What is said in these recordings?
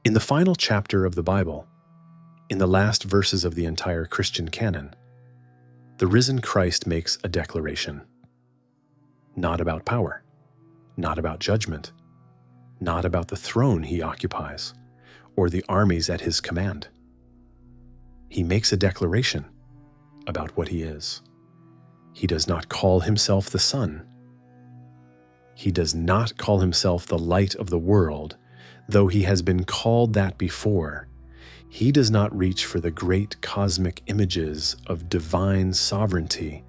In the final chapter of the Bible, in the last verses of the entire Christian canon, the risen Christ makes a declaration. Not about power, not about judgment, not about the throne he occupies, or the armies at his command. He makes a declaration about what he is. He does not call himself the Son. He does not call himself the light of the world, though he has been called that before. He does not reach for the great cosmic images of divine sovereignty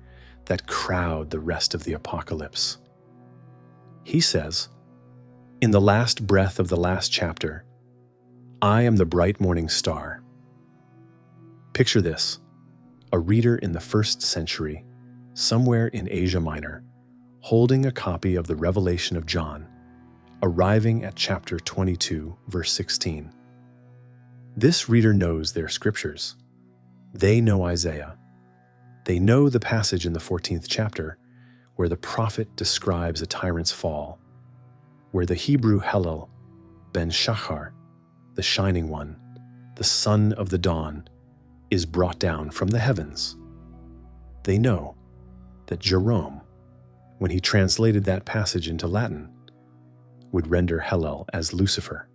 that crowd the rest of the apocalypse. He says, in the last breath of the last chapter, I am the bright morning star. Picture this, a reader in the 1st century, somewhere in Asia Minor, holding a copy of the Revelation of John, arriving at chapter 22, verse 16. This reader knows their scriptures. They know Isaiah. They know the passage in the 14th chapter where the prophet describes a tyrant's fall, where the Hebrew Hallel, Ben Shachar, the shining one, the son of the dawn, is brought down from the heavens. They know that Jerome, when he translated that passage into Latin, would render Hallel as Lucifer,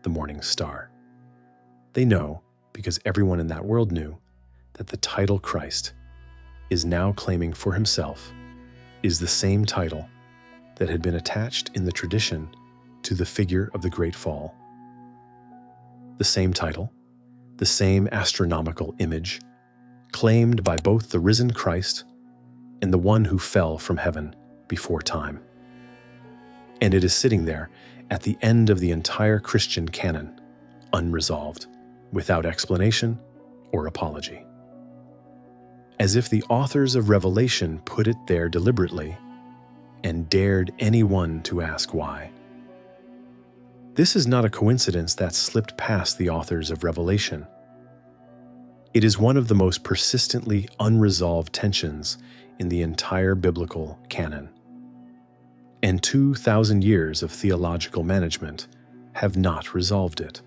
the morning star. They know, because everyone in that world knew, that the title Christ is now claiming for himself is the same title that had been attached in the tradition to the figure of the Great Fall. The same title, the same astronomical image, claimed by both the risen Christ and the one who fell from heaven before time. And it is sitting there at the end of the entire Christian canon, unresolved, without explanation or apology. As if the authors of Revelation put it there deliberately and dared anyone to ask why. This is not a coincidence that slipped past the authors of Revelation. It is one of the most persistently unresolved tensions in the entire biblical canon. And 2,000 years of theological management have not resolved it,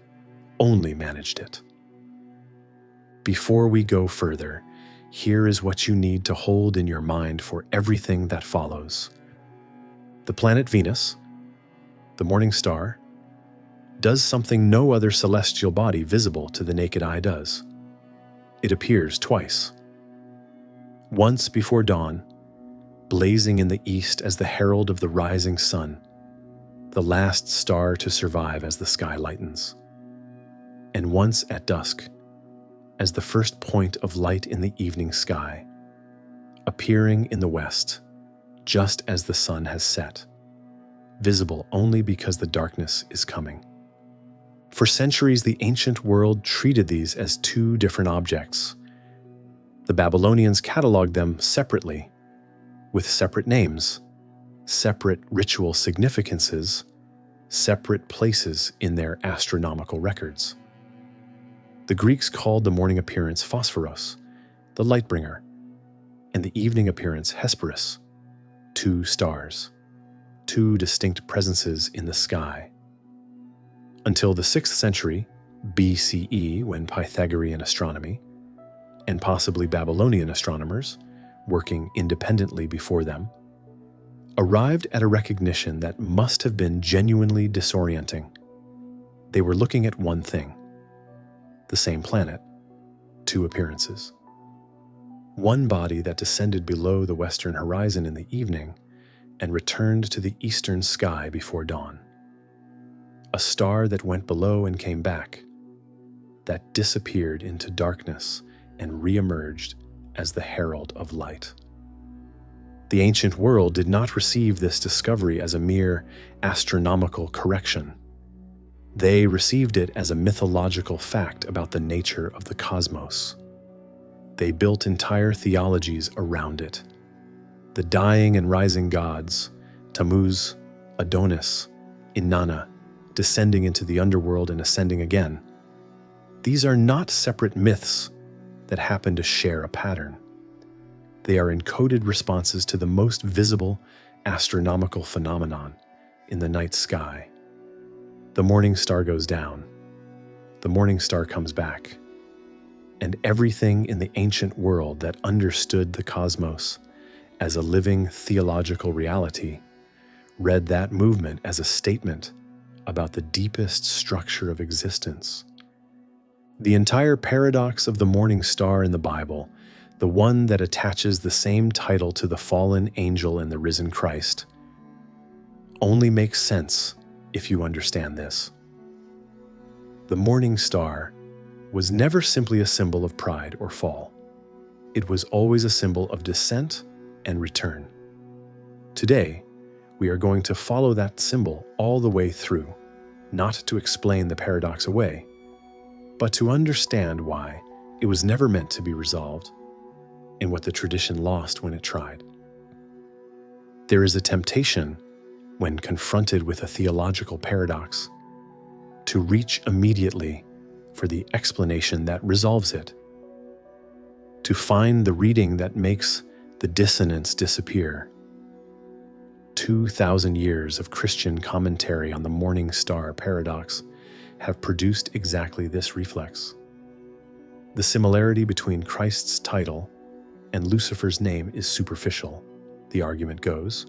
only managed it. Before we go further, here is what you need to hold in your mind for everything that follows. The planet Venus, the morning star, does something no other celestial body visible to the naked eye does. It appears twice. Once before dawn, blazing in the east as the herald of the rising sun, the last star to survive as the sky lightens. And once at dusk, as the first point of light in the evening sky, appearing in the west, just as the sun has set, visible only because the darkness is coming. For centuries, the ancient world treated these as two different objects. The Babylonians cataloged them separately, with separate names, separate ritual significances, separate places in their astronomical records. The Greeks called the morning appearance Phosphoros, the light bringer, and the evening appearance Hesperus, two stars, two distinct presences in the sky. Until the 6th century BCE, when Pythagorean astronomy, and possibly Babylonian astronomers, working independently before them, arrived at a recognition that must have been genuinely disorienting. They were looking at one thing, the same planet, two appearances. One body that descended below the western horizon in the evening and returned to the eastern sky before dawn. A star that went below and came back, that disappeared into darkness and re-emerged as the herald of light. The ancient world did not receive this discovery as a mere astronomical correction. They received it as a mythological fact about the nature of the cosmos. They built entire theologies around it. The dying and rising gods, Tammuz, Adonis, Inanna, descending into the underworld and ascending again. These are not separate myths that happen to share a pattern. They are encoded responses to the most visible astronomical phenomenon in the night sky. The morning star goes down, the morning star comes back, and everything in the ancient world that understood the cosmos as a living theological reality read that movement as a statement about the deepest structure of existence. The entire paradox of the morning star in the Bible, the one that attaches the same title to the fallen angel and the risen Christ, only makes sense if you understand this. The morning star was never simply a symbol of pride or fall. It was always a symbol of descent and return. Today, we are going to follow that symbol all the way through, not to explain the paradox away, but to understand why it was never meant to be resolved and what the tradition lost when it tried. There is a temptation, when confronted with a theological paradox, to reach immediately for the explanation that resolves it, to find the reading that makes the dissonance disappear. 2,000 years of Christian commentary on the morning star paradox have produced exactly this reflex. The similarity between Christ's title and Lucifer's name is superficial, the argument goes,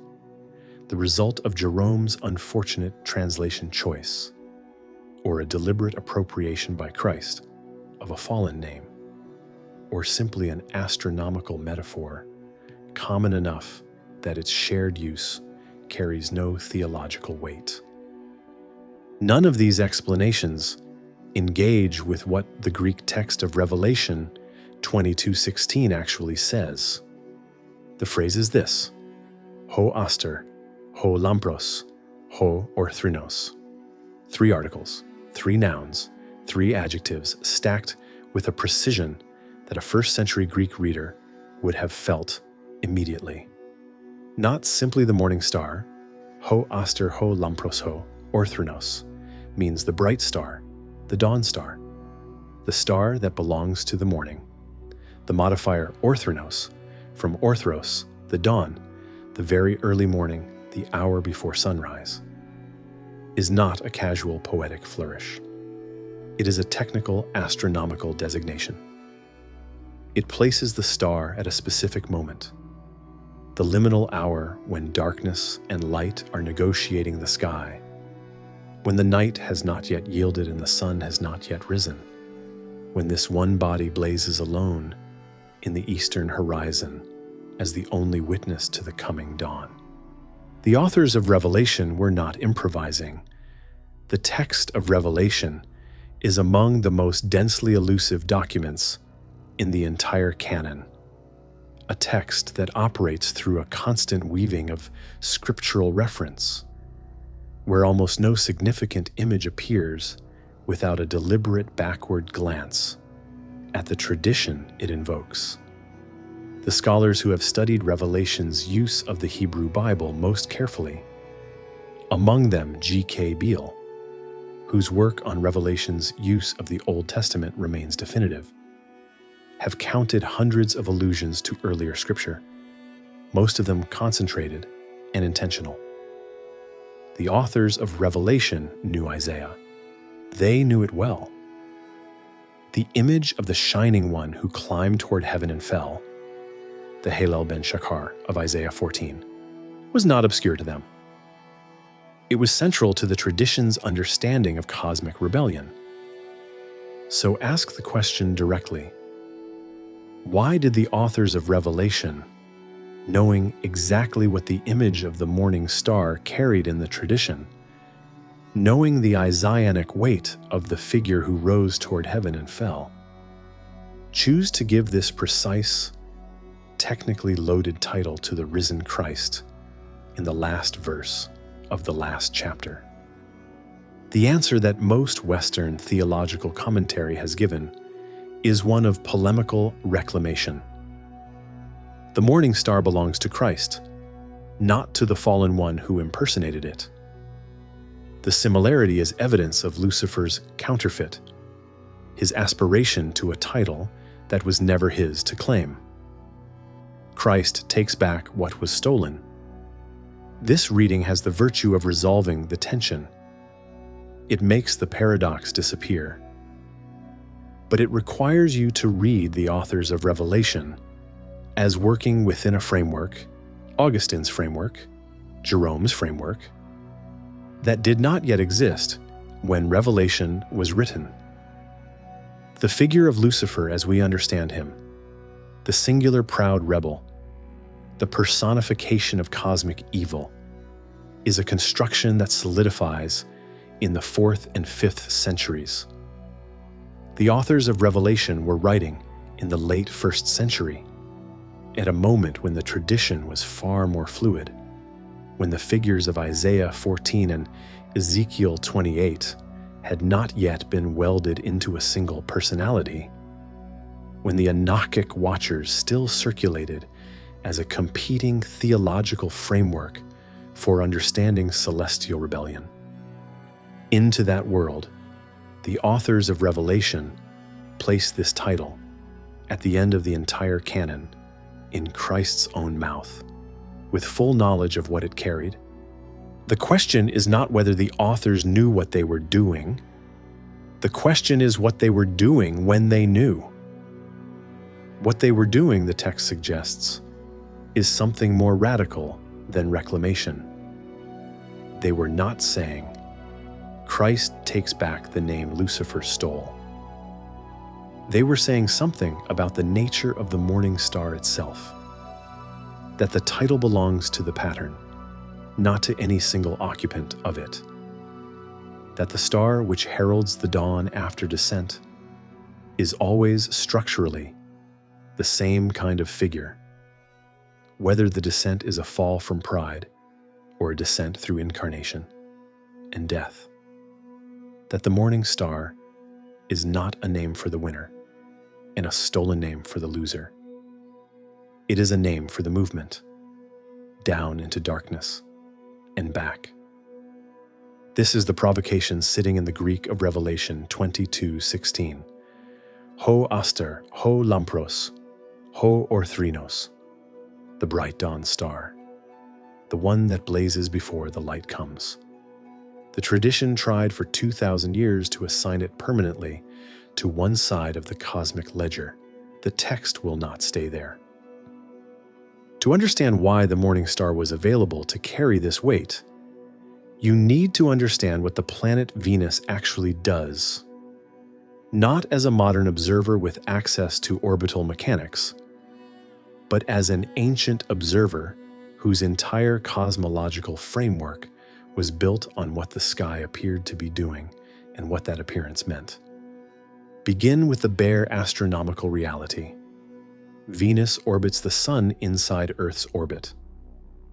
the result of Jerome's unfortunate translation choice, or a deliberate appropriation by Christ of a fallen name, or simply an astronomical metaphor, common enough that its shared use carries no theological weight. None of these explanations engage with what the Greek text of Revelation 22:16 actually says. The phrase is this: ho aster, ho lampros, ho orthrinos. 3 articles, 3 nouns, 3 adjectives stacked with a precision that a first-century Greek reader would have felt immediately. Not simply the morning star, ho aster ho lampros ho orthrinos, means the bright star, the dawn star, the star that belongs to the morning. The modifier orthrinos, from orthros, the dawn, the very early morning, the hour before sunrise, is not a casual poetic flourish. It is a technical astronomical designation. It places the star at a specific moment, the liminal hour when darkness and light are negotiating the sky, when the night has not yet yielded and the sun has not yet risen, when this one body blazes alone in the eastern horizon as the only witness to the coming dawn. The authors of Revelation were not improvising. The text of Revelation is among the most densely elusive documents in the entire canon, a text that operates through a constant weaving of scriptural reference, where almost no significant image appears without a deliberate backward glance at the tradition it invokes. The scholars who have studied Revelation's use of the Hebrew Bible most carefully, among them G.K. Beale, whose work on Revelation's use of the Old Testament remains definitive, have counted hundreds of allusions to earlier scripture, most of them concentrated and intentional. The authors of Revelation knew Isaiah. They knew it well. The image of the shining one who climbed toward heaven and fell, the Halel ben Shachar of Isaiah 14, was not obscure to them. It was central to the tradition's understanding of cosmic rebellion. So ask the question directly: why did the authors of Revelation, knowing exactly what the image of the morning star carried in the tradition, knowing the Isaianic weight of the figure who rose toward heaven and fell, choose to give this precise, technically loaded title to the risen Christ in the last verse of the last chapter? The answer that most Western theological commentary has given is one of polemical reclamation. The morning star belongs to Christ, not to the fallen one who impersonated it. The similarity is evidence of Lucifer's counterfeit, his aspiration to a title that was never his to claim. Christ takes back what was stolen. This reading has the virtue of resolving the tension. It makes the paradox disappear, but it requires you to read the authors of Revelation as working within a framework, Augustine's framework, Jerome's framework, that did not yet exist when Revelation was written. The figure of Lucifer as we understand him, the singular proud rebel, the personification of cosmic evil, is a construction that solidifies in the 4th and 5th centuries. The authors of Revelation were writing in the late 1st century, at a moment when the tradition was far more fluid, when the figures of Isaiah 14 and Ezekiel 28 had not yet been welded into a single personality, when the Enochic watchers still circulated as a competing theological framework for understanding celestial rebellion. Into that world, the authors of Revelation placed this title at the end of the entire canon in Christ's own mouth, with full knowledge of what it carried. The question is not whether the authors knew what they were doing. The question is what they were doing when they knew. What they were doing, the text suggests, is something more radical than reclamation. They were not saying, Christ takes back the name Lucifer stole. They were saying something about the nature of the morning star itself, that the title belongs to the pattern, not to any single occupant of it, that the star which heralds the dawn after descent is always structurally the same kind of figure, whether the descent is a fall from pride or a descent through incarnation and death, that the morning star is not a name for the winner and a stolen name for the loser. It is a name for the movement, down into darkness and back. This is the provocation sitting in the Greek of Revelation 22:16. Ho aster, ho lampros, ho orthrinos, the bright dawn star, the one that blazes before the light comes. The tradition tried for 2,000 years to assign it permanently to one side of the cosmic ledger. The text will not stay there. To understand why the morning star was available to carry this weight, you need to understand what the planet Venus actually does, not as a modern observer with access to orbital mechanics, but as an ancient observer whose entire cosmological framework was built on what the sky appeared to be doing and what that appearance meant. Begin with the bare astronomical reality. Venus orbits the Sun inside Earth's orbit.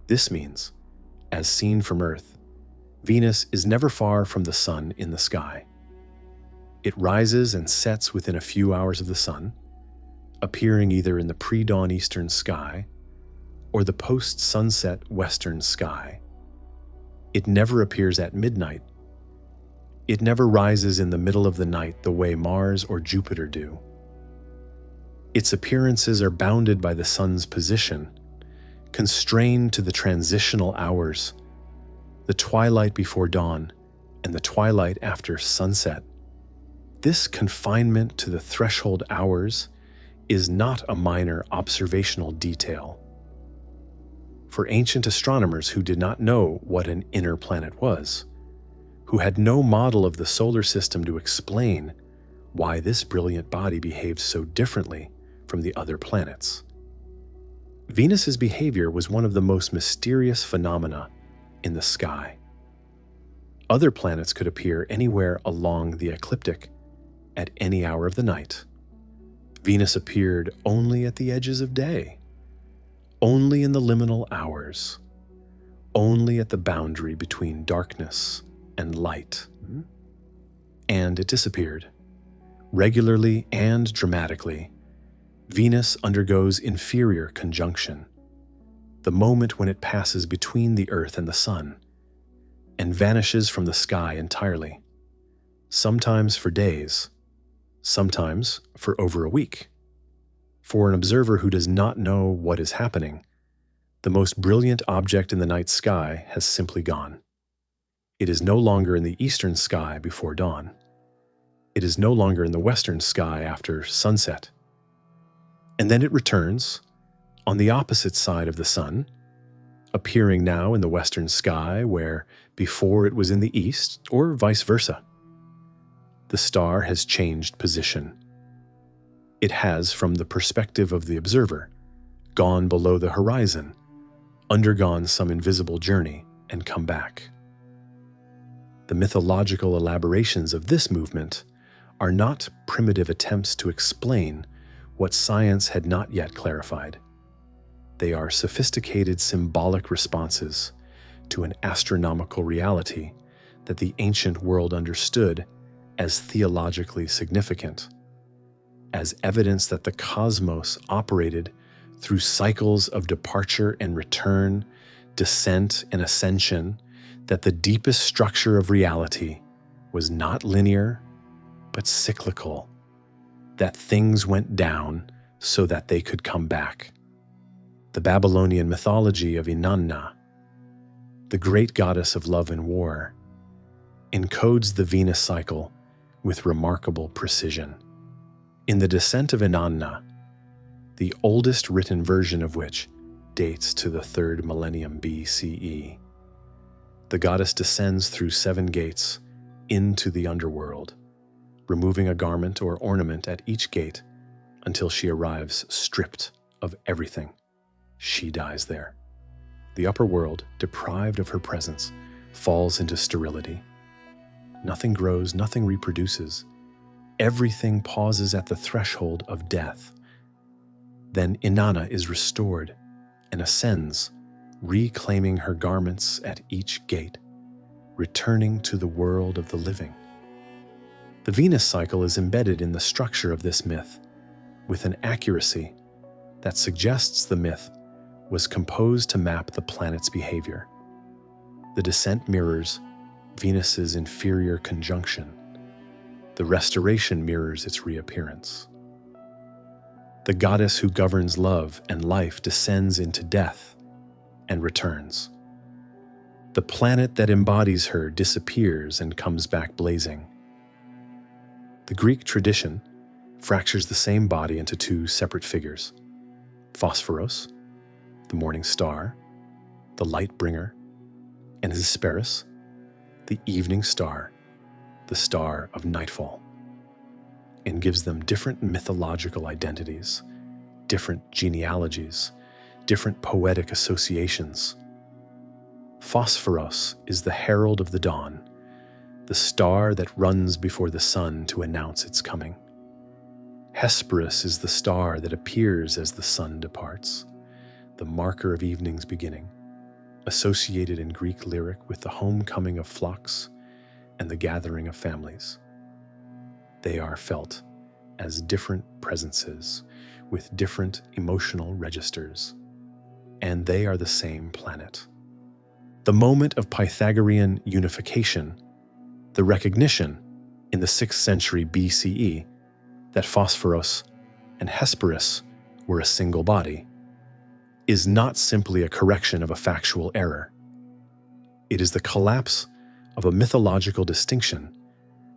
This means, as seen from Earth, Venus is never far from the Sun in the sky. It rises and sets within a few hours of the Sun, appearing either in the pre-dawn eastern sky or the post-sunset western sky. It never appears at midnight. It never rises in the middle of the night the way Mars or Jupiter do. Its appearances are bounded by the Sun's position, constrained to the transitional hours, the twilight before dawn and the twilight after sunset. This confinement to the threshold hours is not a minor observational detail. For ancient astronomers who did not know what an inner planet was, who had no model of the solar system to explain why this brilliant body behaved so differently from the other planets, Venus's behavior was one of the most mysterious phenomena in the sky. Other planets could appear anywhere along the ecliptic at any hour of the night. Venus appeared only at the edges of day, only in the liminal hours, only at the boundary between darkness and light. And it disappeared. Regularly and dramatically, Venus undergoes inferior conjunction, the moment when it passes between the Earth and the Sun, and vanishes from the sky entirely, sometimes for days, sometimes for over a week. For an observer who does not know what is happening, the most brilliant object in the night sky has simply gone. It is no longer in the eastern sky before dawn. It is no longer in the western sky after sunset. And then it returns on the opposite side of the sun, appearing now in the western sky where before it was in the east, or vice versa. The star has changed position. It has, from the perspective of the observer, gone below the horizon, undergone some invisible journey, and come back. The mythological elaborations of this movement are not primitive attempts to explain what science had not yet clarified. They are sophisticated symbolic responses to an astronomical reality that the ancient world understood as theologically significant, as evidence that the cosmos operated through cycles of departure and return, descent and ascension, that the deepest structure of reality was not linear, but cyclical, that things went down so that they could come back. The Babylonian mythology of Inanna, the great goddess of love and war, encodes the Venus cycle with remarkable precision. In the Descent of Inanna, the oldest written version of which dates to the 3rd millennium BCE, the goddess descends through 7 gates into the underworld, removing a garment or ornament at each gate until she arrives stripped of everything. She dies there. The upper world, deprived of her presence, falls into sterility. Nothing grows, nothing reproduces. Everything pauses at the threshold of death. Then Inanna is restored and ascends, reclaiming her garments at each gate, returning to the world of the living. The Venus cycle is embedded in the structure of this myth with an accuracy that suggests the myth was composed to map the planet's behavior. The descent mirrors Venus's inferior conjunction. The restoration mirrors its reappearance. The goddess who governs love and life descends into death and returns. The planet that embodies her disappears and comes back blazing. The Greek tradition fractures the same body into 2 separate figures: Phosphoros, the morning star, the light bringer, and Hesperus, the evening star, the star of nightfall, and gives them different mythological identities, different genealogies, different poetic associations. Phosphoros is the herald of the dawn, the star that runs before the sun to announce its coming. Hesperus is the star that appears as the sun departs, the marker of evening's beginning, associated in Greek lyric with the homecoming of flocks and the gathering of families. They are felt as different presences with different emotional registers, and they are the same planet. The moment of Pythagorean unification, the recognition in the 6th century BCE that Phosphoros and Hesperus were a single body, is not simply a correction of a factual error. It is the collapse of a mythological distinction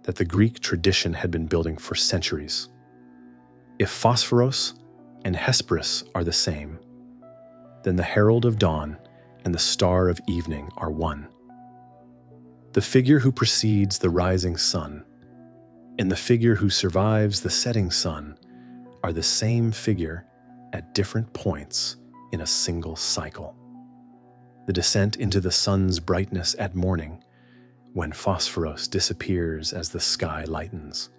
that the Greek tradition had been building for centuries. If Phosphoros and Hesperus are the same, then the herald of dawn and the star of evening are one. The figure who precedes the rising sun and the figure who survives the setting sun are the same figure at different points in a single cycle. The descent into the sun's brightness at morning, when Phosphoros disappears as the sky lightens,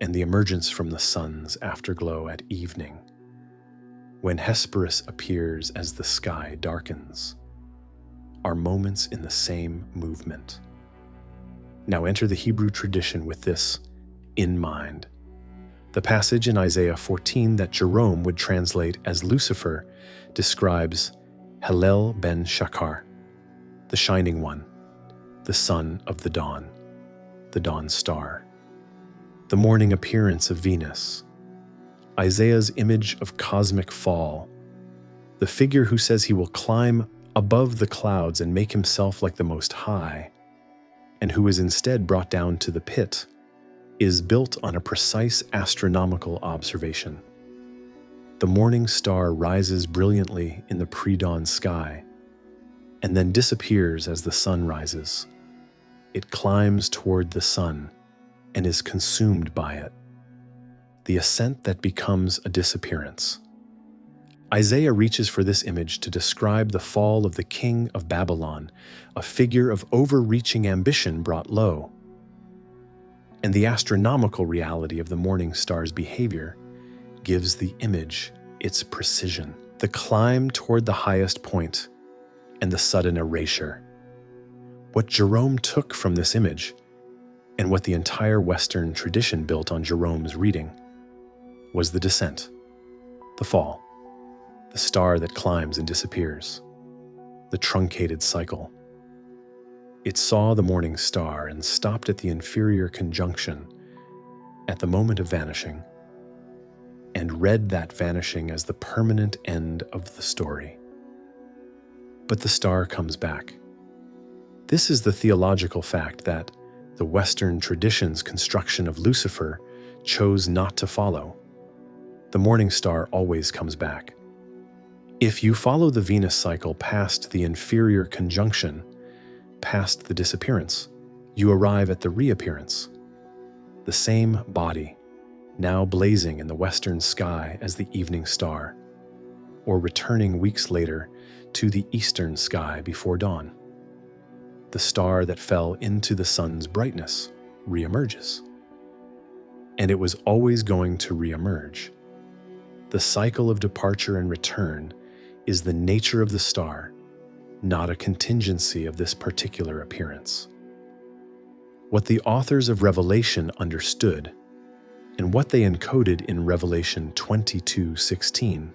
and the emergence from the sun's afterglow at evening, when Hesperus appears as the sky darkens, are moments in the same movement. Now enter the Hebrew tradition with this in mind. The passage in Isaiah 14 that Jerome would translate as Lucifer describes Hallel ben Shachar, the shining one, the son of the dawn star, the morning appearance of Venus, Isaiah's image of cosmic fall, the figure who says he will climb above the clouds and make himself like the Most High, and who is instead brought down to the pit, is built on a precise astronomical observation. The morning star rises brilliantly in the pre-dawn sky and then disappears as the sun rises. It climbs toward the sun and is consumed by it. The ascent that becomes a disappearance. Isaiah reaches for this image to describe the fall of the king of Babylon, a figure of overreaching ambition brought low. And the astronomical reality of the morning star's behavior gives the image its precision. The climb toward the highest point and the sudden erasure. What Jerome took from this image, and what the entire Western tradition built on Jerome's reading, was the descent, the fall, the star that climbs and disappears, the truncated cycle. It saw the morning star and stopped at the inferior conjunction, at the moment of vanishing, and read that vanishing as the permanent end of the story. But the star comes back. This is the theological fact that the Western tradition's construction of Lucifer chose not to follow. The morning star always comes back. If you follow the Venus cycle past the inferior conjunction, past the disappearance, you arrive at the reappearance. The same body, now blazing in the western sky as the evening star, or returning weeks later to the eastern sky before dawn. The star that fell into the sun's brightness reemerges. And it was always going to reemerge. The cycle of departure and return is the nature of the star, not a contingency of this particular appearance. What the authors of Revelation understood, and what they encoded in Revelation 22:16,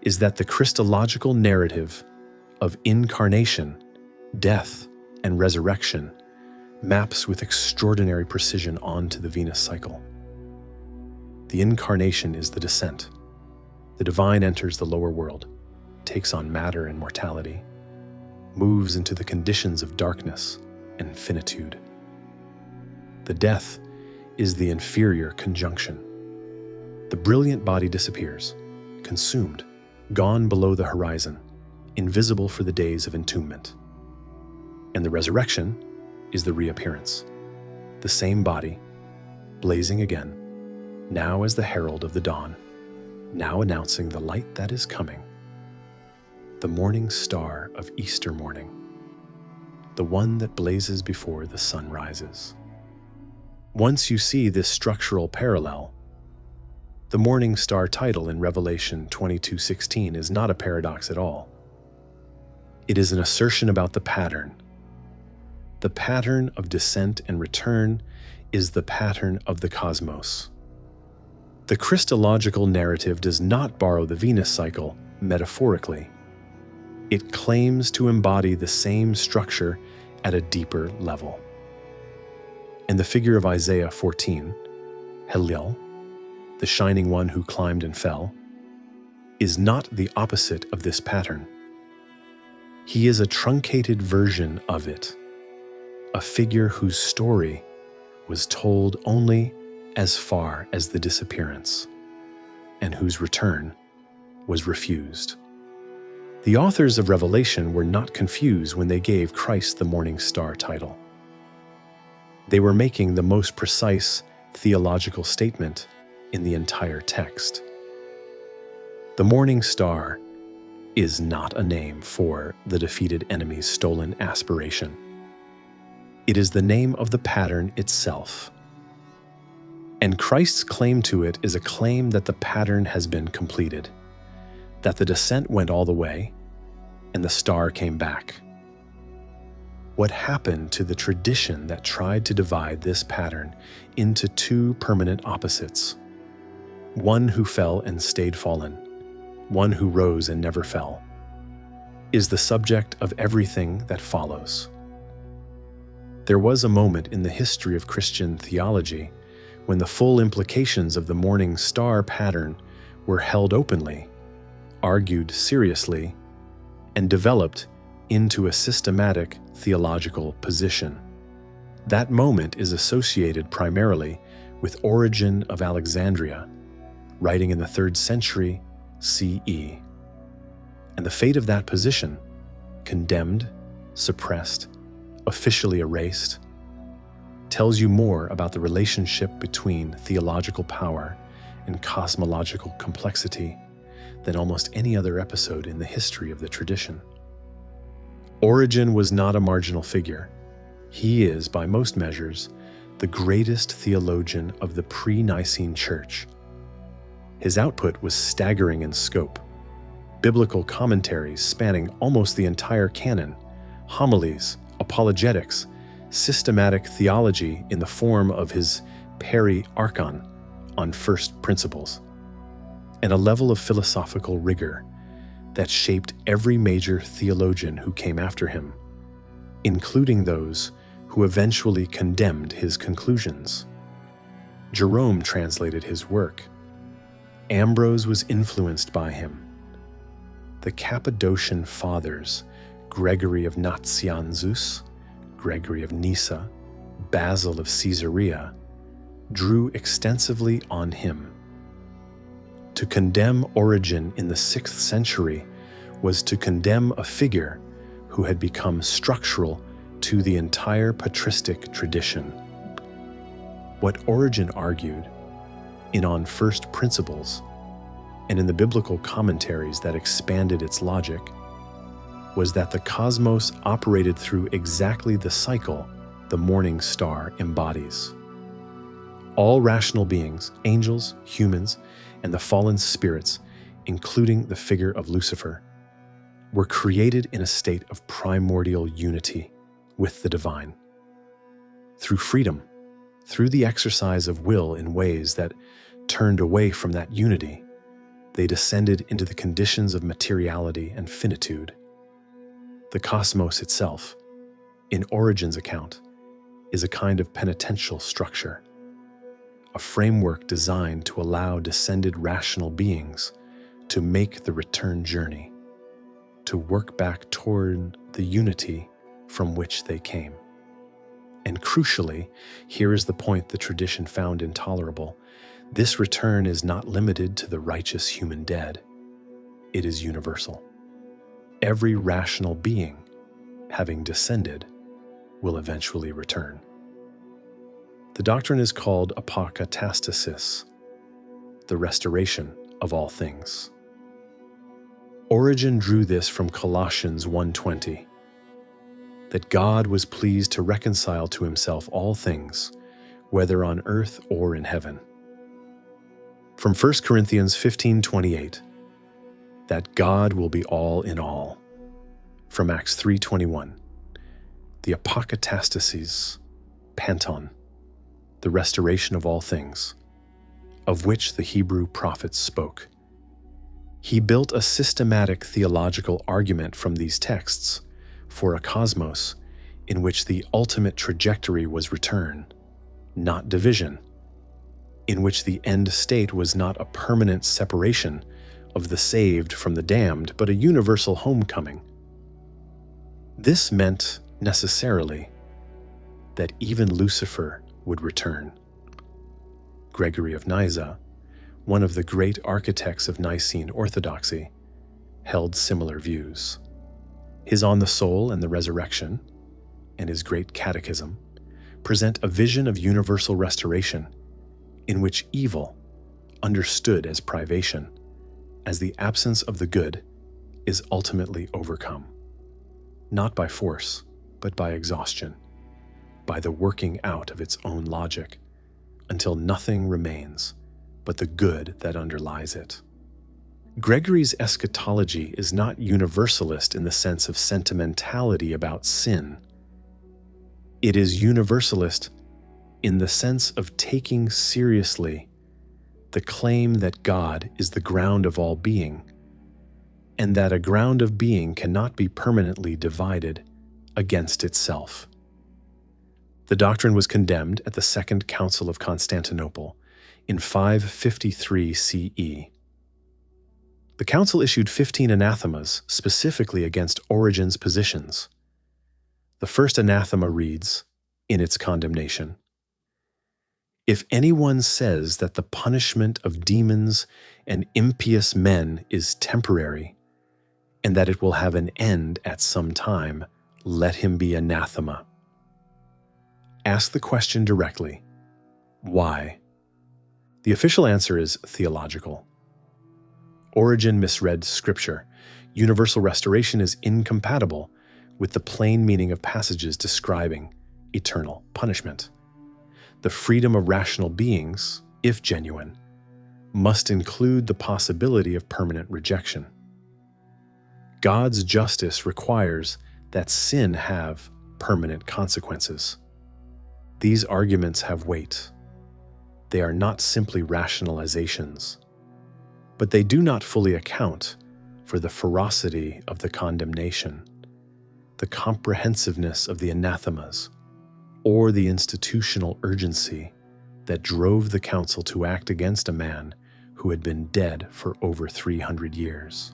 is that the Christological narrative of incarnation, death, and resurrection maps with extraordinary precision onto the Venus cycle. The incarnation is the descent. The divine enters the lower world, takes on matter and mortality, moves into the conditions of darkness and finitude. The death is the inferior conjunction. The brilliant body disappears, consumed, gone below the horizon, invisible for the days of entombment. And the resurrection is the reappearance, the same body, blazing again, now as the herald of the dawn, now announcing the light that is coming, the morning star of Easter morning, the one that blazes before the sun rises. Once you see this structural parallel, the morning star title in Revelation 22:16 is not a paradox at all. It is an assertion about the pattern. The pattern of descent and return is the pattern of the cosmos. The Christological narrative does not borrow the Venus cycle metaphorically. It claims to embody the same structure at a deeper level. And the figure of Isaiah 14, Helil, the shining one who climbed and fell, is not the opposite of this pattern. He is a truncated version of it, a figure whose story was told only as far as the disappearance, and whose return was refused. The authors of Revelation were not confused when they gave Christ the morning star title. They were making the most precise theological statement in the entire text. The morning star is not a name for the defeated enemy's stolen aspiration. It is the name of the pattern itself. And Christ's claim to it is a claim that the pattern has been completed, that the descent went all the way, and the star came back. What happened to the tradition that tried to divide this pattern into two permanent opposites? One who fell and stayed fallen, one who rose and never fell, is the subject of everything that follows. There was a moment in the history of Christian theology when the full implications of the morning star pattern were held openly, argued seriously, and developed into a systematic theological position. That moment is associated primarily with Origen of Alexandria, writing in the 3rd century CE. And the fate of that position, condemned, suppressed, officially erased, tells you more about the relationship between theological power and cosmological complexity than almost any other episode in the history of the tradition. Origen was not a marginal figure. He is, by most measures, the greatest theologian of the pre-Nicene Church. His output was staggering in scope. Biblical commentaries spanning almost the entire canon, homilies, apologetics, systematic theology in the form of his Peri-Archon on first principles, and a level of philosophical rigor that shaped every major theologian who came after him, including those who eventually condemned his conclusions. Jerome translated his work. Ambrose was influenced by him. The Cappadocian Fathers, Gregory of Nazianzus, Gregory of Nyssa, Basil of Caesarea, drew extensively on him. To condemn Origen in the 6th century was to condemn a figure who had become structural to the entire patristic tradition. What Origen argued in On First Principles and in the biblical commentaries that expanded its logic was that the cosmos operated through exactly the cycle the morning star embodies. All rational beings, angels, humans, and the fallen spirits, including the figure of Lucifer, were created in a state of primordial unity with the divine. Through freedom, through the exercise of will in ways that turned away from that unity, they descended into the conditions of materiality and finitude. The cosmos itself, in Origen's account, is a kind of penitential structure, a framework designed to allow descended rational beings to make the return journey, to work back toward the unity from which they came. And crucially, here is the point the tradition found intolerable. This return is not limited to the righteous human dead. It is universal. Every rational being, having descended, will eventually return. The doctrine is called Apokatastasis, the restoration of all things. Origen drew this from Colossians 1:20, that God was pleased to reconcile to himself all things, whether on earth or in heaven. From 1 Corinthians 15:28, that God will be all in all. From Acts 3:21, the Apokatastasis, Panton, the restoration of all things, of which the Hebrew prophets spoke. He built a systematic theological argument from these texts for a cosmos in which the ultimate trajectory was return, not division, in which the end state was not a permanent separation of the saved from the damned, but a universal homecoming. This meant necessarily that even Lucifer would return. Gregory of Nyssa, one of the great architects of Nicene orthodoxy, held similar views. His On the Soul and the Resurrection and his great Catechism present a vision of universal restoration in which evil, understood as privation, as the absence of the good, is ultimately overcome, not by force, but by exhaustion, by the working out of its own logic, until nothing remains but the good that underlies it. Gregory's eschatology is not universalist in the sense of sentimentality about sin. It is universalist in the sense of taking seriously the claim that God is the ground of all being, and that a ground of being cannot be permanently divided against itself. The doctrine was condemned at the Second Council of Constantinople in 553 CE. The council issued 15 anathemas specifically against Origen's positions. The first anathema reads, in its condemnation. If anyone says that the punishment of demons and impious men is temporary, and that it will have an end at some time, let him be anathema. Ask the question directly. Why? The official answer is theological. Origen misread Scripture. Universal restoration is incompatible with the plain meaning of passages describing eternal punishment. The freedom of rational beings, if genuine, must include the possibility of permanent rejection. God's justice requires that sin have permanent consequences. These arguments have weight. They are not simply rationalizations, but they do not fully account for the ferocity of the condemnation, the comprehensiveness of the anathemas, or the institutional urgency that drove the council to act against a man who had been dead for over 300 years.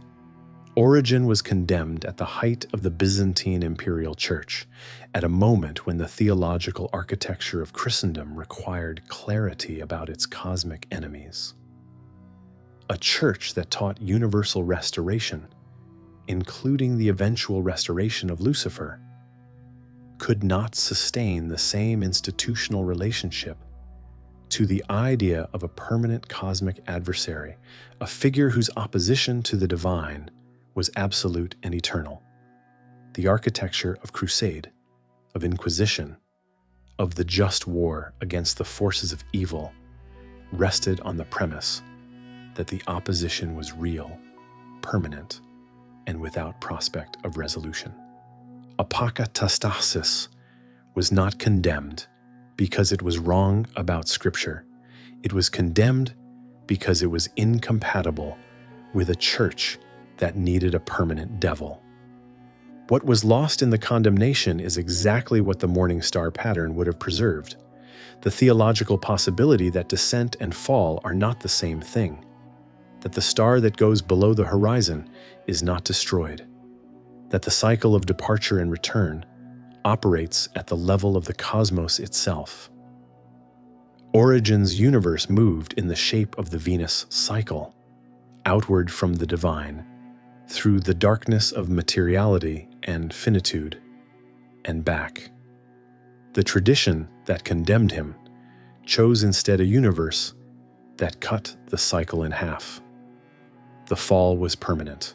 Origen was condemned at the height of the Byzantine Imperial Church, at a moment when the theological architecture of Christendom required clarity about its cosmic enemies. A church that taught universal restoration, including the eventual restoration of Lucifer, could not sustain the same institutional relationship to the idea of a permanent cosmic adversary, a figure whose opposition to the divine was absolute and eternal. The architecture of crusade, of inquisition, of the just war against the forces of evil rested on the premise that the opposition was real, permanent, and without prospect of resolution. Apokatastasis was not condemned because it was wrong about Scripture. It was condemned because it was incompatible with a church that needed a permanent devil. What was lost in the condemnation is exactly what the morning star pattern would have preserved: the theological possibility that descent and fall are not the same thing, that the star that goes below the horizon is not destroyed, that the cycle of departure and return operates at the level of the cosmos itself. Origen's universe moved in the shape of the Venus cycle, outward from the divine, through the darkness of materiality and finitude, and back. The tradition that condemned him chose instead a universe that cut the cycle in half. The fall was permanent.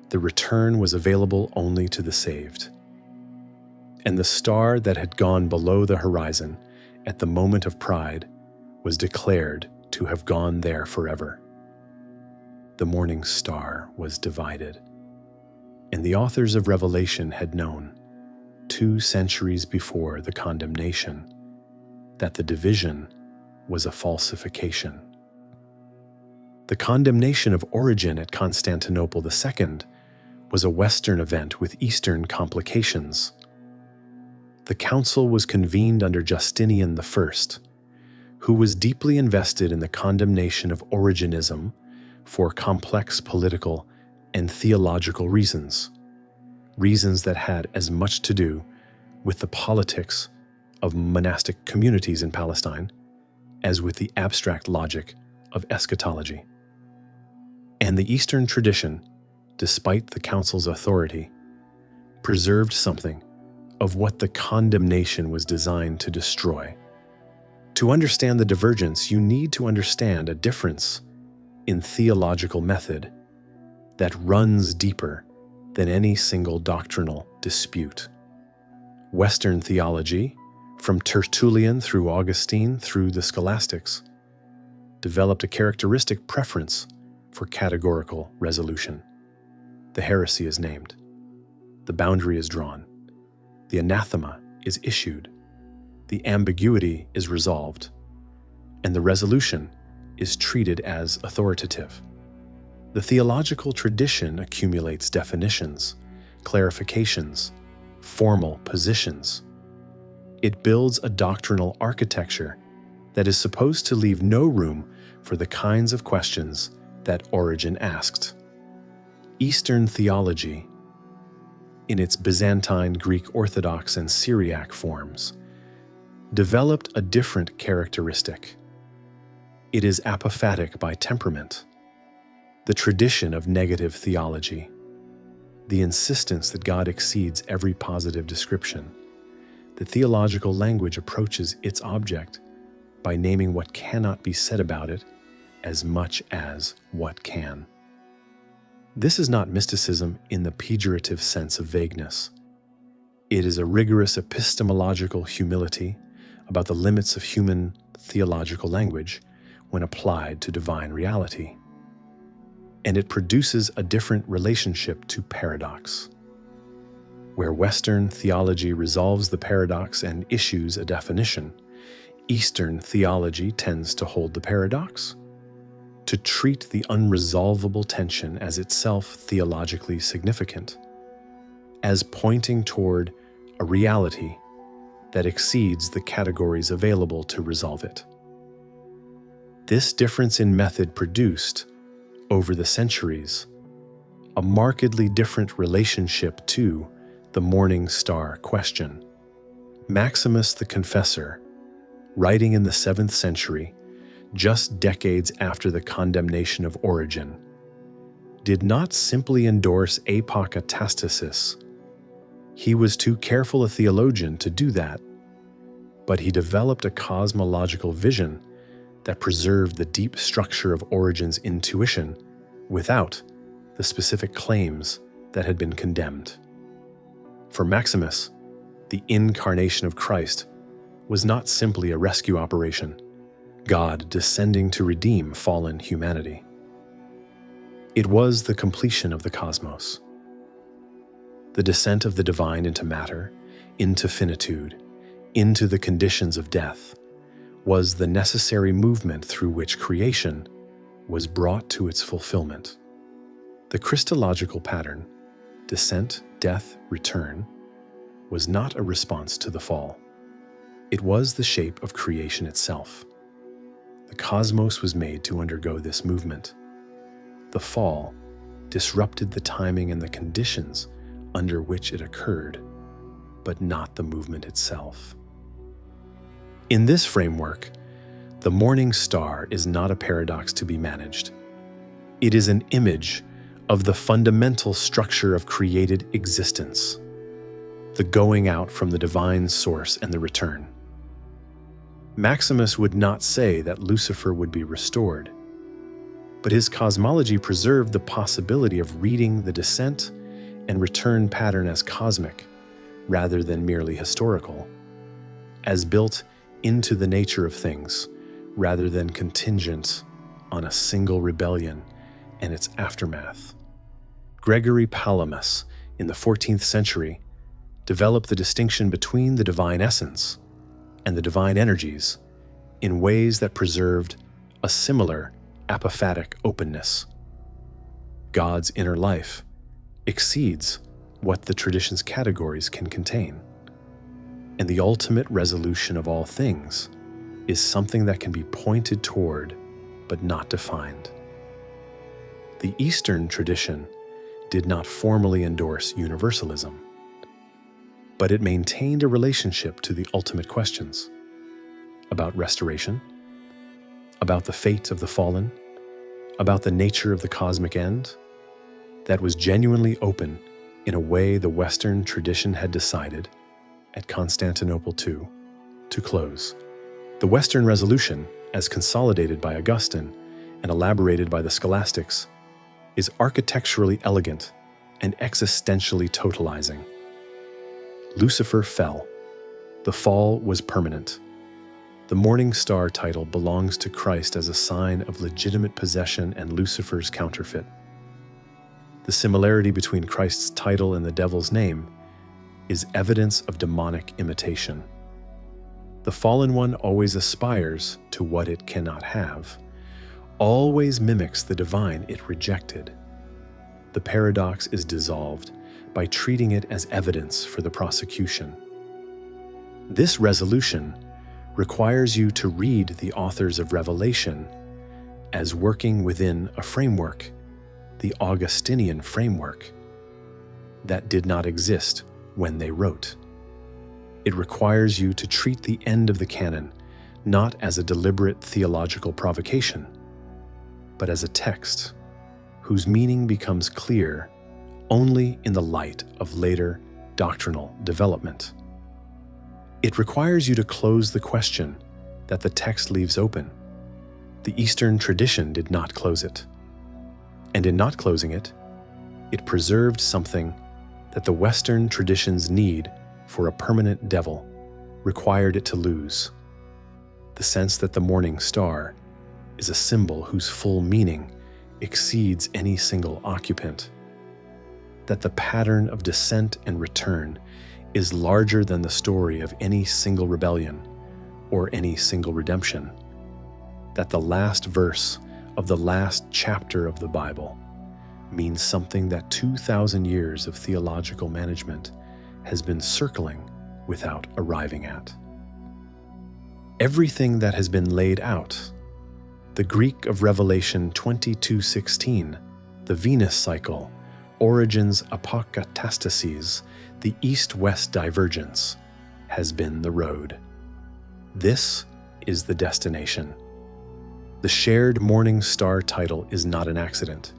The return was available only to the saved. And the star that had gone below the horizon at the moment of pride was declared to have gone there forever. The morning star was divided, and the authors of Revelation had known, 2 centuries before the condemnation, that the division was a falsification. The condemnation of Origen at Constantinople II was a Western event with Eastern complications. The council was convened under Justinian I, who was deeply invested in the condemnation of Origenism for complex political and theological reasons that had as much to do with the politics of monastic communities in Palestine as with the abstract logic of eschatology. And the Eastern tradition, despite the council's authority, preserved something of what the condemnation was designed to destroy. To understand the divergence, you need to understand a difference in theological method that runs deeper than any single doctrinal dispute. Western theology, from Tertullian through Augustine through the scholastics, developed a characteristic preference for categorical resolution. The heresy is named. The boundary is drawn. The anathema is issued. The ambiguity is resolved. And the resolution is treated as authoritative. The theological tradition accumulates definitions, clarifications, formal positions. It builds a doctrinal architecture that is supposed to leave no room for the kinds of questions that Origen asked. Eastern theology, in its Byzantine, Greek Orthodox, and Syriac forms, developed a different characteristic. It is apophatic by temperament, the tradition of negative theology, the insistence that God exceeds every positive description. The theological language approaches its object by naming what cannot be said about it as much as what can. This is not mysticism in the pejorative sense of vagueness. It is a rigorous epistemological humility about the limits of human theological language when applied to divine reality. And it produces a different relationship to paradox. Where Western theology resolves the paradox and issues a definition, Eastern theology tends to hold the paradox, to treat the unresolvable tension as itself theologically significant, as pointing toward a reality that exceeds the categories available to resolve it. This difference in method produced, over the centuries, a markedly different relationship to the morning star question. Maximus the Confessor, writing in the 7th century, just decades after the condemnation of Origen, did not simply endorse Apokatastasis. He was too careful a theologian to do that, but he developed a cosmological vision that preserved the deep structure of Origen's intuition without the specific claims that had been condemned. For Maximus, the incarnation of Christ was not simply a rescue operation, God descending to redeem fallen humanity. It was the completion of the cosmos. The descent of the divine into matter, into finitude, into the conditions of death, was the necessary movement through which creation was brought to its fulfillment. The Christological pattern, descent, death, return, was not a response to the fall. It was the shape of creation itself. The cosmos was made to undergo this movement. The fall disrupted the timing and the conditions under which it occurred, but not the movement itself. In this framework, the morning star is not a paradox to be managed. It is an image of the fundamental structure of created existence, the going out from the divine source and the return. Maximus would not say that Lucifer would be restored, but his cosmology preserved the possibility of reading the descent and return pattern as cosmic, rather than merely historical, as built into the nature of things, rather than contingent on a single rebellion and its aftermath. Gregory Palamas, in the 14th century, developed the distinction between the divine essence and the divine energies in ways that preserved a similar apophatic openness. God's inner life exceeds what the tradition's categories can contain, and the ultimate resolution of all things is something that can be pointed toward but not defined. The Eastern tradition did not formally endorse universalism, but it maintained a relationship to the ultimate questions about restoration, about the fate of the fallen, about the nature of the cosmic end, that was genuinely open in a way the Western tradition had decided, at Constantinople II, to close. The Western resolution, as consolidated by Augustine and elaborated by the scholastics, is architecturally elegant and existentially totalizing. Lucifer fell. The fall was permanent. The morning star title belongs to Christ as a sign of legitimate possession and Lucifer's counterfeit. The similarity between Christ's title and the devil's name is evidence of demonic imitation. The fallen one always aspires to what it cannot have, always mimics the divine it rejected. The paradox is dissolved by treating it as evidence for the prosecution. This resolution requires you to read the authors of Revelation as working within a framework, the Augustinian framework, that did not exist when they wrote. It requires you to treat the end of the canon not as a deliberate theological provocation, but as a text whose meaning becomes clear only in the light of later doctrinal development. It requires you to close the question that the text leaves open. The Eastern tradition did not close it. And in not closing it, it preserved something that the Western tradition's need for a permanent devil required it to lose: the sense that the morning star is a symbol whose full meaning exceeds any single occupant, that the pattern of descent and return is larger than the story of any single rebellion or any single redemption, that the last verse of the last chapter of the Bible means something that 2,000 years of theological management has been circling without arriving at. Everything that has been laid out, the Greek of Revelation 22:16, the Venus cycle, Origen's Apokatastasis, the east-west divergence, has been the road. This is the destination. The shared morning star title is not an accident.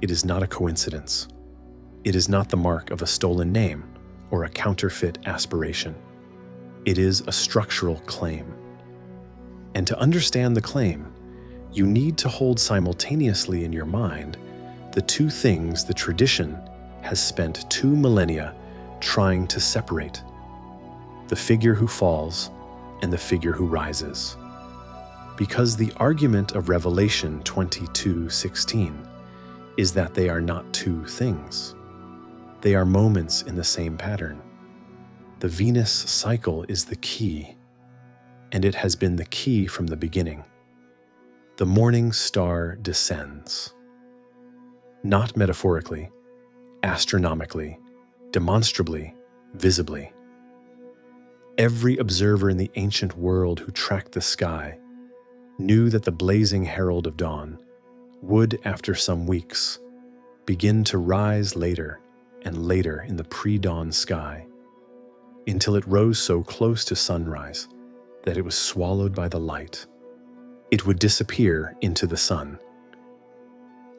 It is not a coincidence. It is not the mark of a stolen name or a counterfeit aspiration. It is a structural claim. And to understand the claim, you need to hold simultaneously in your mind the two things the tradition has spent 2 millennia trying to separate: the figure who falls and the figure who rises. Because the argument of Revelation 22:16 is that they are not two things. They are moments in the same pattern. The Venus cycle is the key, and it has been the key from the beginning. The morning star descends. Not metaphorically, astronomically, demonstrably, visibly. Every observer in the ancient world who tracked the sky knew that the blazing herald of dawn would, after some weeks, begin to rise later and later in the pre-dawn sky, until it rose so close to sunrise that it was swallowed by the light. It would disappear into the sun.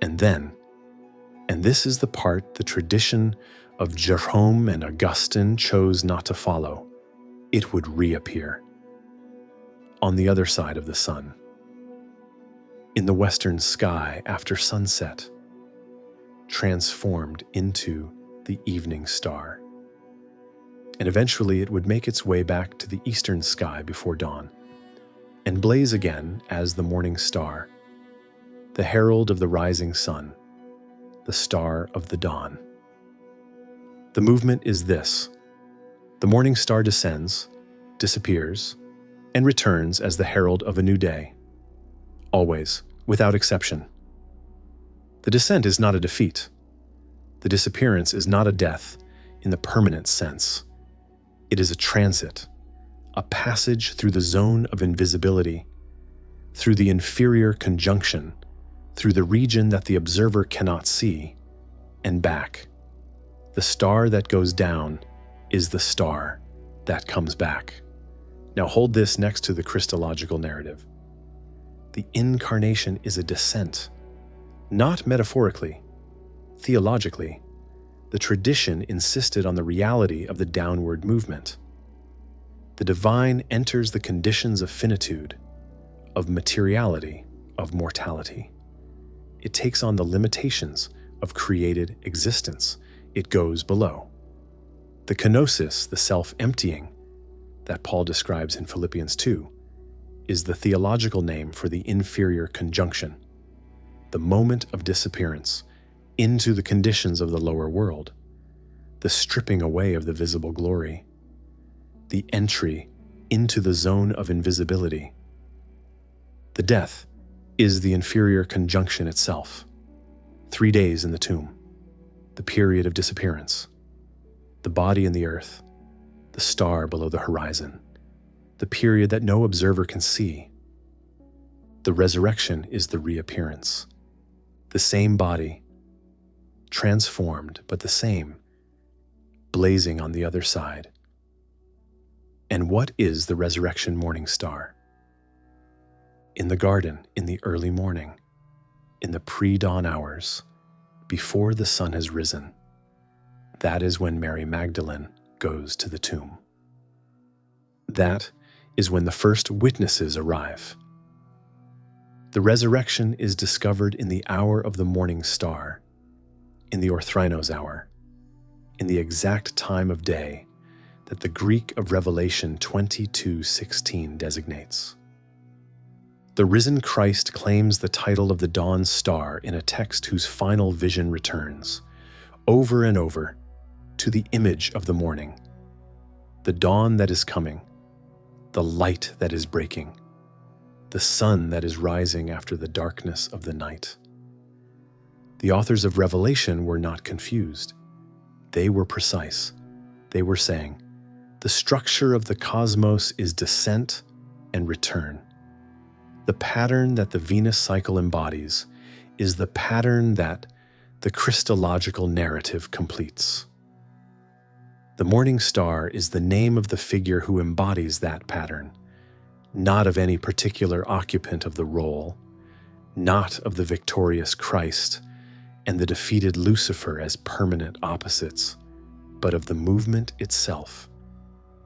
And then, and this is the part the tradition of Jerome and Augustine chose not to follow, it would reappear on the other side of the sun, in the western sky after sunset, transformed into the evening star. And eventually it would make its way back to the eastern sky before dawn, and blaze again as the morning star, the herald of the rising sun, the star of the dawn. The movement is this: the morning star descends, disappears, and returns as the herald of a new day. Always, without exception. The descent is not a defeat. The disappearance is not a death in the permanent sense. It is a transit, a passage through the zone of invisibility, through the inferior conjunction, through the region that the observer cannot see, and back. The star that goes down is the star that comes back. Now hold this next to the Christological narrative. The incarnation is a descent, not metaphorically. Theologically, the tradition insisted on the reality of the downward movement. The divine enters the conditions of finitude, of materiality, of mortality. It takes on the limitations of created existence. It goes below. The kenosis, the self-emptying, that Paul describes in Philippians 2, is the theological name for the inferior conjunction, the moment of disappearance into the conditions of the lower world, the stripping away of the visible glory, the entry into the zone of invisibility. The death is the inferior conjunction itself, 3 days in the tomb, the period of disappearance, the body in the earth, the star below the horizon, the period that no observer can see. The resurrection is the reappearance, the same body, transformed but the same, blazing on the other side. And what is the resurrection morning star? In the garden, in the early morning, in the pre-dawn hours, before the sun has risen, that is when Mary Magdalene goes to the tomb. That is when the first witnesses arrive. The resurrection is discovered in the hour of the morning star, in the orthrinos hour, in the exact time of day that the Greek of Revelation 22:16 designates. The risen Christ claims the title of the dawn star in a text whose final vision returns, over and over, to the image of the morning, the dawn that is coming, the light that is breaking, the sun that is rising after the darkness of the night. The authors of Revelation were not confused. They were precise. They were saying, the structure of the cosmos is descent and return. The pattern that the Venus cycle embodies is the pattern that the Christological narrative completes. The morning star is the name of the figure who embodies that pattern, not of any particular occupant of the role, not of the victorious Christ and the defeated Lucifer as permanent opposites, but of the movement itself,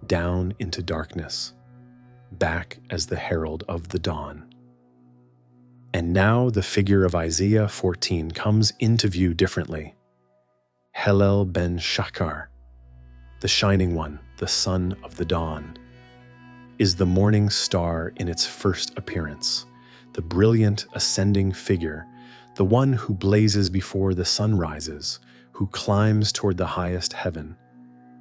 down into darkness, back as the herald of the dawn. And now the figure of Isaiah 14 comes into view differently. Helel ben Shachar, the shining one, the son of the dawn, is the morning star in its first appearance, the brilliant ascending figure, the one who blazes before the sun rises, who climbs toward the highest heaven,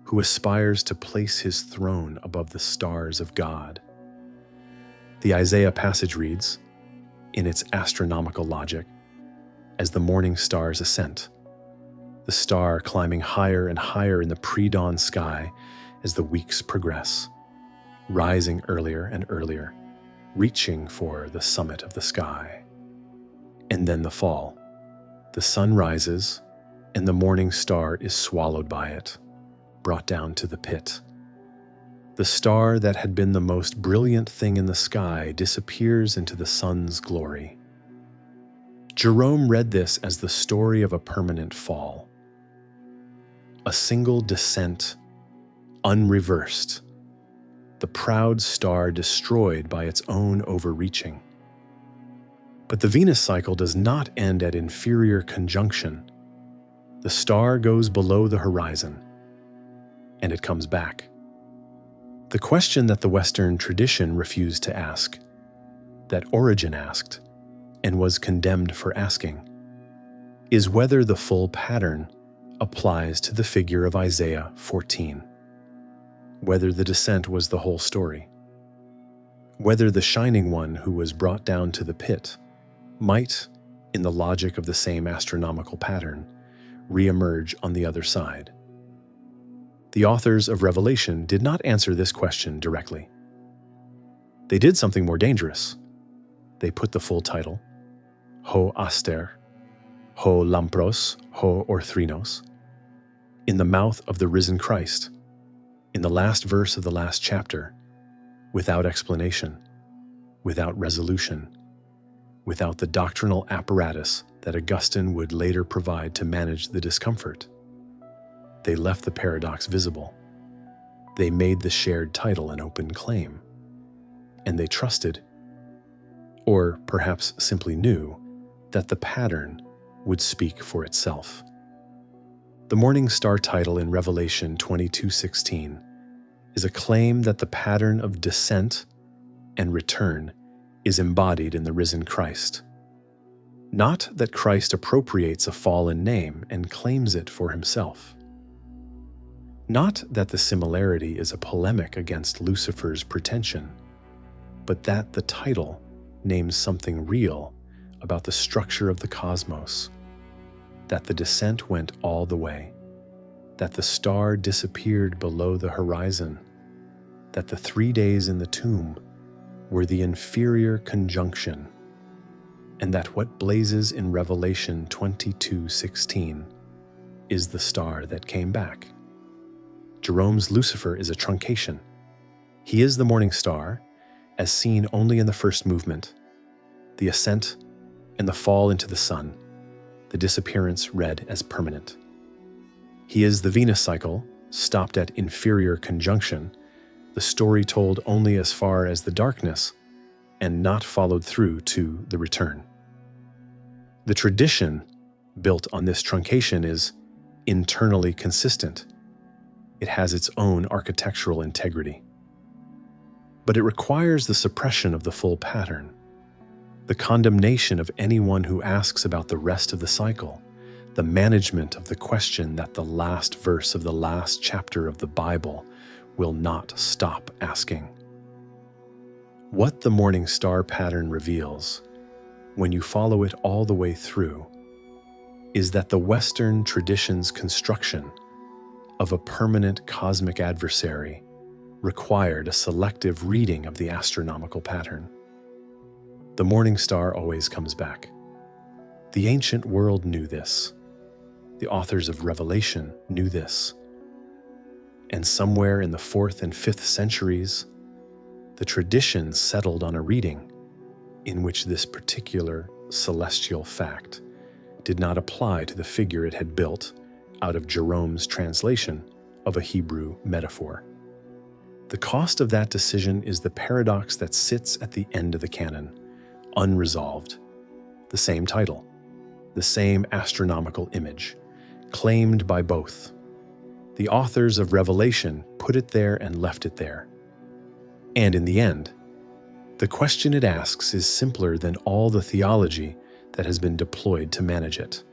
who aspires to place his throne above the stars of God. The Isaiah passage reads, in its astronomical logic, as the morning star's ascent, the star climbing higher and higher in the pre-dawn sky as the weeks progress, rising earlier and earlier, reaching for the summit of the sky. And then the fall. The sun rises, and the morning star is swallowed by it, brought down to the pit. The star that had been the most brilliant thing in the sky disappears into the sun's glory. Jerome read this as the story of a permanent fall. A single descent, unreversed, the proud star destroyed by its own overreaching. But the Venus cycle does not end at inferior conjunction. The star goes below the horizon, and it comes back. The question that the Western tradition refused to ask, that Origen asked, and was condemned for asking, is whether the full pattern applies to the figure of Isaiah 14, whether the descent was the whole story, whether the shining one who was brought down to the pit might, in the logic of the same astronomical pattern, re-emerge on the other side. The authors of Revelation did not answer this question directly. They did something more dangerous. They put the full title, Ho Aster, Ho Lampros, Ho Orthrinos, in the mouth of the risen Christ, in the last verse of the last chapter, without explanation, without resolution, without the doctrinal apparatus that Augustine would later provide to manage the discomfort. They left the paradox visible. They made the shared title an open claim. And they trusted, or perhaps simply knew, that the pattern would speak for itself. The morning star title in Revelation 22:16 is a claim that the pattern of descent and return is embodied in the risen Christ. Not that Christ appropriates a fallen name and claims it for himself. Not that the similarity is a polemic against Lucifer's pretension, but that the title names something real about the structure of the cosmos, that the descent went all the way, that the star disappeared below the horizon, that the 3 days in the tomb were the inferior conjunction, and that what blazes in Revelation 22:16 is the star that came back. Jerome's Lucifer is a truncation. He is the morning star, as seen only in the first movement, the ascent and the fall into the sun, the disappearance read as permanent. He is the Venus cycle, stopped at inferior conjunction, the story told only as far as the darkness, and not followed through to the return. The tradition built on this truncation is internally consistent. It has its own architectural integrity. But it requires the suppression of the full pattern, the condemnation of anyone who asks about the rest of the cycle, the management of the question that the last verse of the last chapter of the Bible will not stop asking. What the morning star pattern reveals, when you follow it all the way through, is that the Western tradition's construction of a permanent cosmic adversary required a selective reading of the astronomical pattern. The morning star always comes back. The ancient world knew this. The authors of Revelation knew this. And somewhere in the 4th and 5th centuries, the tradition settled on a reading in which this particular celestial fact did not apply to the figure it had built out of Jerome's translation of a Hebrew metaphor. The cost of that decision is the paradox that sits at the end of the canon, unresolved. The same title, the same astronomical image, claimed by both. The authors of Revelation put it there and left it there. And in the end, the question it asks is simpler than all the theology that has been deployed to manage it.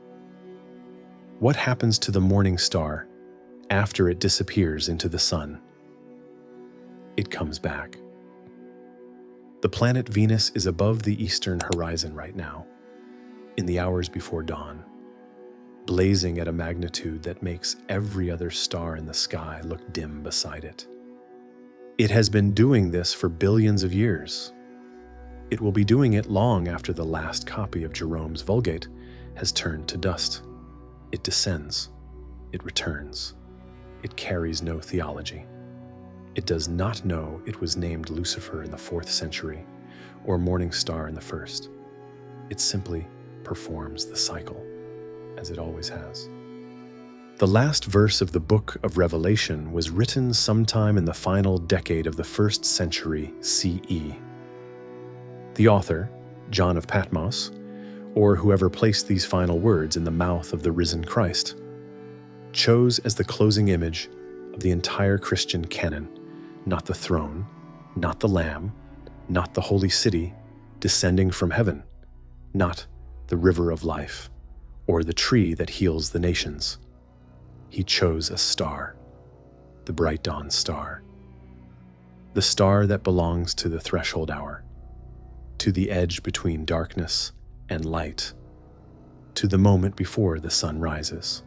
What happens to the morning star after it disappears into the sun? It comes back. The planet Venus is above the eastern horizon right now, in the hours before dawn, blazing at a magnitude that makes every other star in the sky look dim beside it. It has been doing this for billions of years. It will be doing it long after the last copy of Jerome's Vulgate has turned to dust. It descends. It returns. It carries no theology. It does not know it was named Lucifer in the 4th century or morning star in the 1st. It simply performs the cycle, as it always has. The last verse of the book of Revelation was written sometime in the final decade of the 1st century CE. The author, John of Patmos, or whoever placed these final words in the mouth of the risen Christ, chose as the closing image of the entire Christian canon not the throne, not the Lamb, not the holy city descending from heaven, not the river of life, or the tree that heals the nations. He chose a star, the bright dawn star, the star that belongs to the threshold hour, to the edge between darkness and light, to the moment before the sun rises.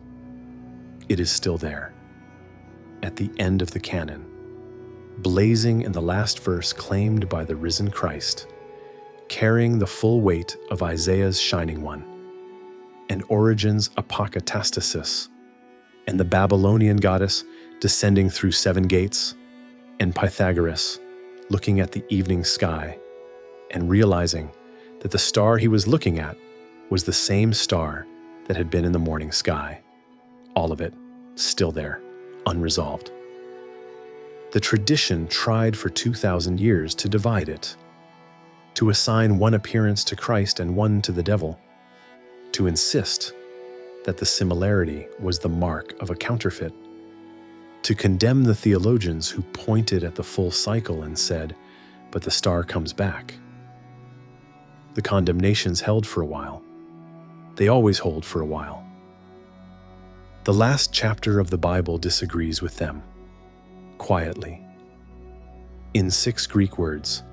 It is still there, at the end of the canon, blazing in the last verse claimed by the risen Christ, carrying the full weight of Isaiah's shining one, and Origen's Apokatastasis, and the Babylonian goddess descending through 7 gates, and Pythagoras looking at the evening sky and realizing that the star he was looking at was the same star that had been in the morning sky. All of it still there, unresolved. The tradition tried for 2,000 years to divide it, to assign one appearance to Christ and one to the devil, to insist that the similarity was the mark of a counterfeit, to condemn the theologians who pointed at the full cycle and said, "But the star comes back." The condemnations held for a while. They always hold for a while. The last chapter of the Bible disagrees with them, quietly. In 6 Greek words,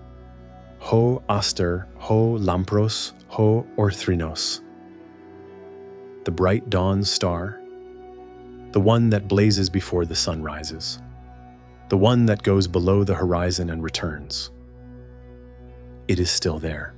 ho aster, ho lampros, ho orthrinos. The bright dawn star, the one that blazes before the sun rises, the one that goes below the horizon and returns. It is still there.